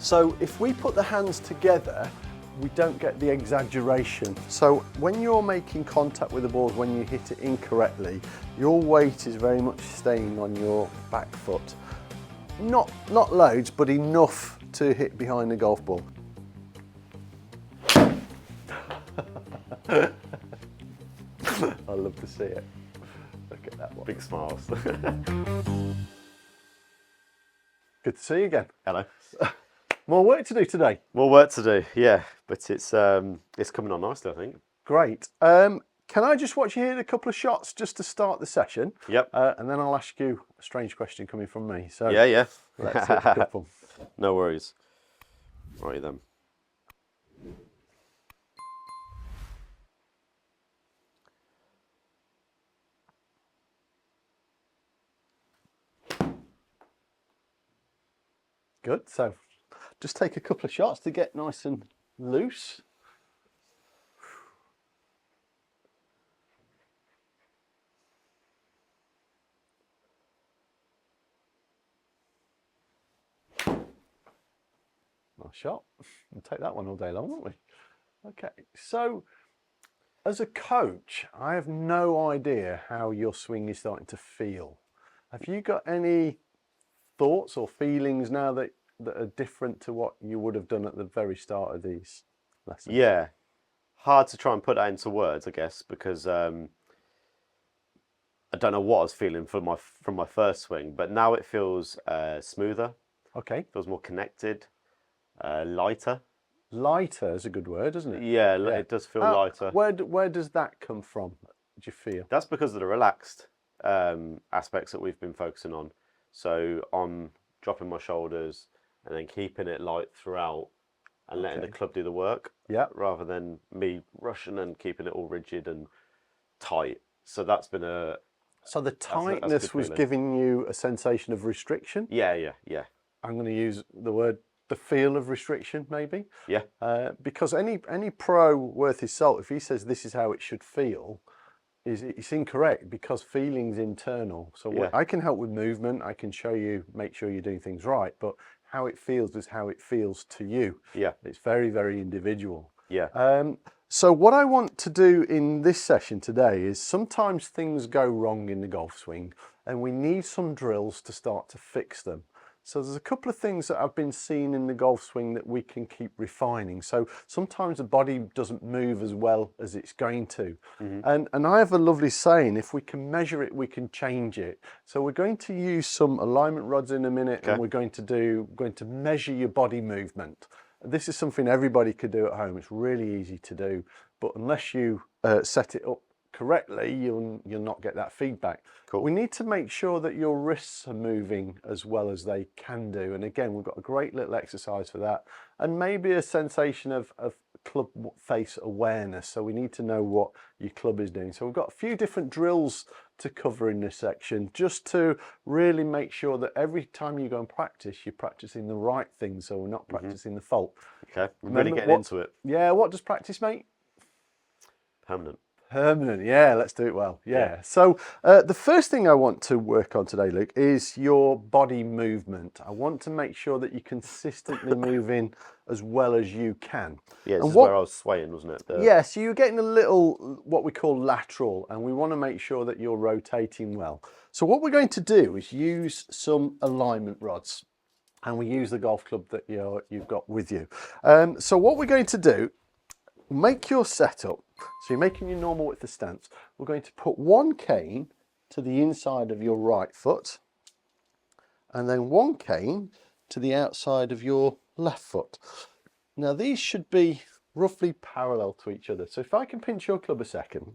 So if we put the hands together, we don't get the exaggeration. So when you're making contact with the balls, when you hit it incorrectly, your weight is very much staying on your back foot. Not loads, but enough to hit behind the golf ball. I love to see it. Look at that one. Big smiles. Good to see you again. Hello. More work to do today. More work to do, yeah, but it's coming on nicely, I think. Great. Can I just watch you hit a couple of shots just to start the session? Yep. And then I'll ask you a strange question coming from me. So Yeah. let's hit a couple. No worries. Right then. Good. So just take a couple of shots to get nice and loose. Nice shot. We'll take that one all day long, won't we? Okay. So as a coach, I have no idea how your swing is starting to feel. Have you got any thoughts or feelings now that are different to what you would have done at the very start of these lessons? Yeah, hard to try and put that into words, I guess, because I don't know what I was feeling from my first swing, but now it feels smoother. Okay. Feels more connected, lighter. Lighter is a good word, isn't it? Yeah, it does feel lighter. Where does that come from, do you feel? That's because of the relaxed aspects that we've been focusing on. So on dropping my shoulders and then keeping it light throughout and letting the club do the work. Yeah. Rather than me rushing and keeping it all rigid and tight. So that's been a... So the tightness was giving you a sensation of restriction? Yeah. I'm going to use the feel of restriction, maybe? Yeah. Because any pro worth his salt, if he says this is how it should feel, it's incorrect, because feeling's internal. So I can help with movement, I can show you, make sure you're doing things right, but how it feels is how it feels to you. Yeah. It's very, very individual. Yeah. So what I want to do in this session today is sometimes things go wrong in the golf swing and we need some drills to start to fix them. So there's a couple of things that I've been seeing in the golf swing that we can keep refining. So sometimes the body doesn't move as well as it's going to. Mm-hmm. And I have a lovely saying, if we can measure it, we can change it. So we're going to use some alignment rods in a minute, and we're going to measure your body movement. This is something everybody could do at home. It's really easy to do, but unless you set it up correctly, you'll not get that feedback. Cool. We need to make sure that your wrists are moving as well as they can do. And again, we've got a great little exercise for that. And maybe a sensation of club face awareness. So we need to know what your club is doing. So we've got a few different drills to cover in this section, just to really make sure that every time you go and practice, you're practicing the right thing. So we're not practicing the fault. Okay, we're really getting into it. Yeah, what does practice make? Permanent. Permanent, yeah, let's do it well. Yeah. So the first thing I want to work on today, Luke, is your body movement. I want to make sure that you're consistently moving as well as you can. Yeah, this is where I was swaying, wasn't it? Yeah, so you're getting a little, what we call lateral, and we want to make sure that you're rotating well. So what we're going to do is use some alignment rods, and we use the golf club that you've got with you. So what we're going to do, make your setup. So you're making your normal width of stance. We're going to put one cane to the inside of your right foot, and then one cane to the outside of your left foot. Now these should be roughly parallel to each other. So if I can pinch your club a second.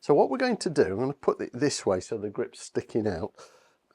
So what we're going to do, I'm going to put it this way so the grip's sticking out.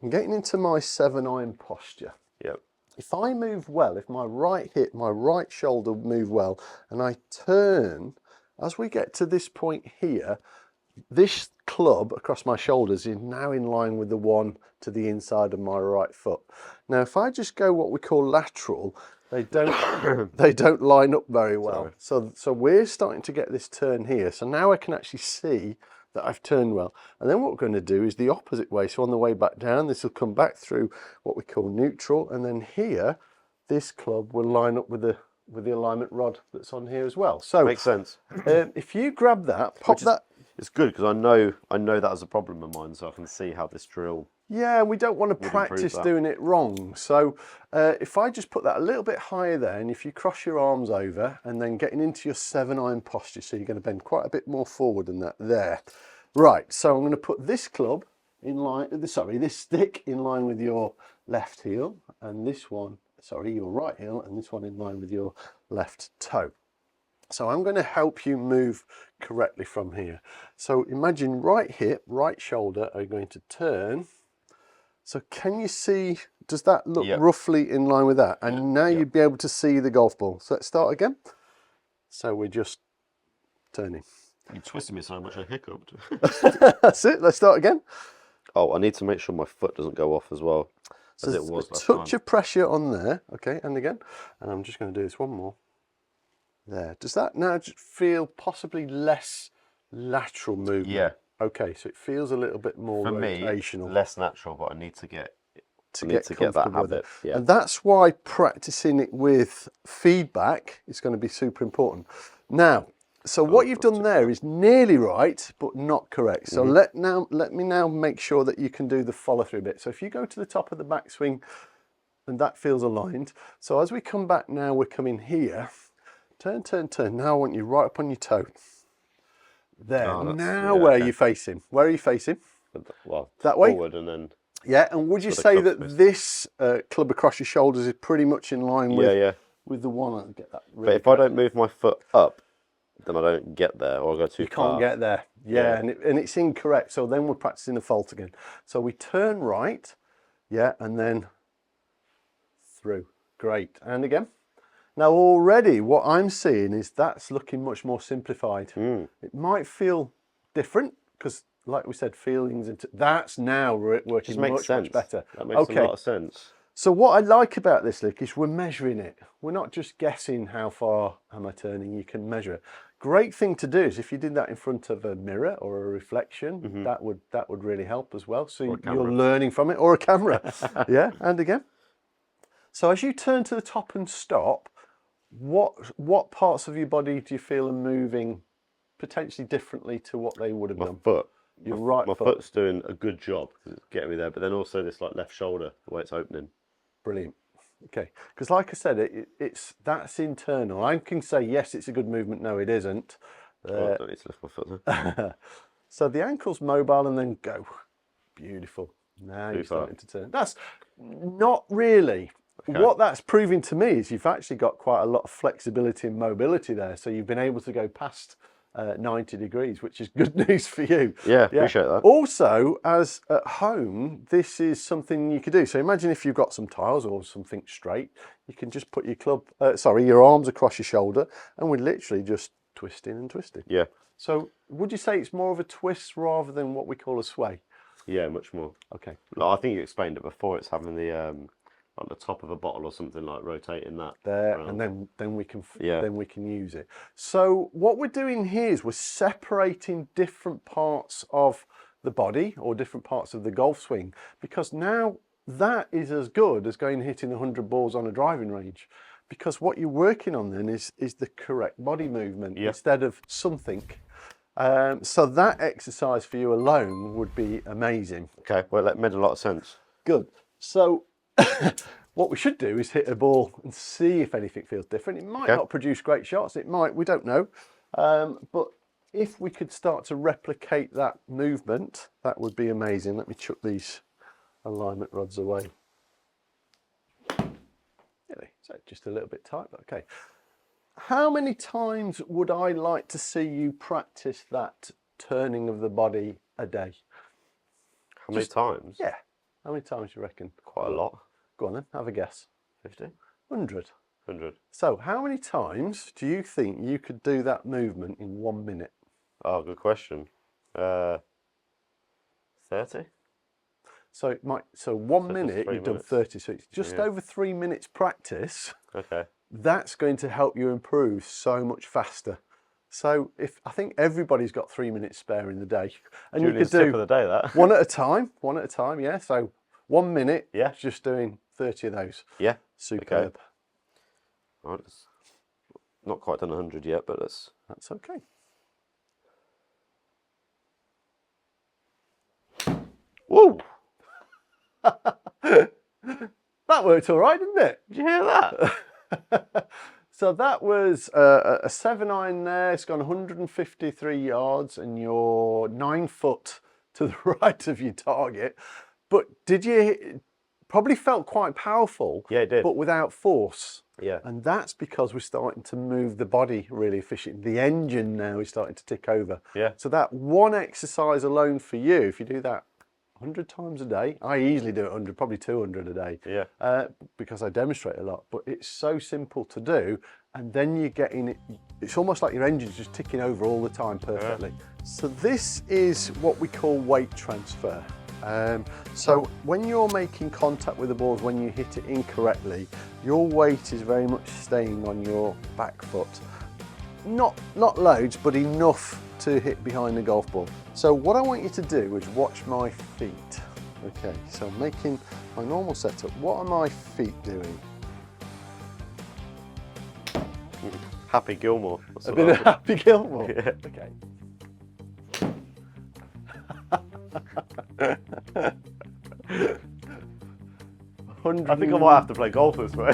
I'm getting into my 7-iron posture. Yep. If I move well, if my right hip, my right shoulder move well, and I turn, as we get to this point here, this club across my shoulders is now in line with the one to the inside of my right foot. Now, if I just go what we call lateral, they don't line up very well. So we're starting to get this turn here. So now I can actually see that I've turned well. And then what we're going to do is the opposite way. So on the way back down, this will come back through what we call neutral. And then here, this club will line up with the alignment rod that's on here as well. So Makes sense. if you grab that, pop that. It's good because I know that is a problem of mine, so I can see how this drill. Yeah, we don't want to practice that. doing it wrong. So if I just put that a little bit higher there, and if you cross your arms over and then getting into your 7-iron posture, so you're going to bend quite a bit more forward than that there. Right, so I'm going to put this club in line, this stick in line with your left heel, and this one, your right heel, and this one in line with your left toe. So I'm going to help you move correctly from here. So imagine right hip, right shoulder are going to turn. So can you see, does that look roughly in line with that? And now you'd be able to see the golf ball. So let's start again. So we're just turning. You twisted me so much I hiccuped. That's it, let's start again. Oh, I need to make sure my foot doesn't go off as well. So as it was last time. Touch of pressure on there, okay, and again. And I'm just going to do this one more. There. Does that now just feel possibly less lateral movement? Yeah. Okay, so it feels a little bit more rotational. For me, less natural, but I need to get that habit. Yeah. And that's why practicing it with feedback is going to be super important. Now, so what you've done there is nearly right, but not correct. So let me now make sure that you can do the follow through bit. So if you go to the top of the backswing, and that feels aligned. So as we come back now, we're coming here. Turn, turn, turn. Now I want you right up on your toe. There. Now where are you facing? Where are you facing? Well, that way? Forward and then... Yeah, and would you say that this club across your shoulders is pretty much in line with the one? I'll get that really but if I don't move my foot up, then I don't get there, or I go too far. You can't get there. Yeah, and it's incorrect. So then we're practicing the fault again. So we turn right, and then through. Great. And again. Now already what I'm seeing is that's looking much more simplified. It might feel different because, like we said, feelings into that's now working much better. That makes a lot of sense. So what I like about this, Luke, is we're measuring it. We're not just guessing how far am I turning. You can measure it. Great thing to do is if you did that in front of a mirror or a reflection, that would really help as well. So you're learning from it, or a camera. Yeah, and again. So as you turn to the top and stop, what parts of your body do you feel are moving potentially differently to what they would have done? My foot. Your right foot. My foot's doing a good job because it's getting me there, but then also this like left shoulder, the way it's opening. Brilliant. Okay, because like I said, that's internal. I can say yes, it's a good movement. No, it isn't. I don't need to lift my foot then. So the ankle's mobile and then go. Beautiful. Now you're starting to turn. That's not really. Okay. What that's proving to me is you've actually got quite a lot of flexibility and mobility there. So you've been able to go past 90 degrees, which is good news for you. Yeah, appreciate that. Also, as at home, this is something you could do. So imagine if you've got some tiles or something straight, you can just put your arms across your shoulder, and we're literally just twisting and twisting. Yeah. So would you say it's more of a twist rather than what we call a sway? Yeah, much more. Okay. No, I think you explained it before. It's having the like the top of a bottle or something, like rotating that there around. And then we can use it. So what we're doing here is we're separating different parts of the body or different parts of the golf swing, because now that is as good as going hitting 100 balls on a driving range, because what you're working on then is the correct body movement instead of something. So that exercise for you alone would be amazing. Okay, well, that made a lot of sense. Good. So what we should do is hit a ball and see if anything feels different. It might not produce great shots. It might, we don't know. But if we could start to replicate that movement, that would be amazing. Let me chuck these alignment rods away. Really? So just a little bit tight, but okay. How many times would I like to see you practice that turning of the body a day? How many times? Yeah. How many times do you reckon? Quite a lot. Go on then, have a guess. 50? 100. 100. So how many times do you think you could do that movement in 1 minute? Oh, good question. 30? So it might. So 1 minute you've done 30. So it's just over 3 minutes practice. Okay. That's going to help you improve so much faster. So I think everybody's got 3 minutes spare in the day, and Julian's you could do tip of the day, that. one at a time. Yeah. So 1 minute. Yeah. Just doing 30 of those. Yeah. Superb. Okay. Right, it's not quite done 100 yet, but That's okay. Whoa! That worked all right, didn't it? Did you hear that? So that was a 7-iron there. It's gone 153 yards, and you're 9 foot to the right of your target. But did you? Probably felt quite powerful. Yeah, it did. But without force. Yeah. And that's because we're starting to move the body really efficiently. The engine now is starting to tick over. Yeah. So that one exercise alone for you, if you do that 100 times a day, I easily do it 100, probably 200 a day. Yeah. Because I demonstrate a lot. But it's so simple to do, and then you're getting it. It's almost like your engine's just ticking over all the time perfectly. Yeah. So this is what we call weight transfer. So when you're making contact with the balls, when you hit it incorrectly, your weight is very much staying on your back foot. Not loads, but enough to hit behind the golf ball. So what I want you to do is watch my feet. Okay, so I'm making my normal setup. What are my feet doing? Happy Gilmore. A bit of Happy Gilmore? Yeah. Okay. I think I might have to play golf this way.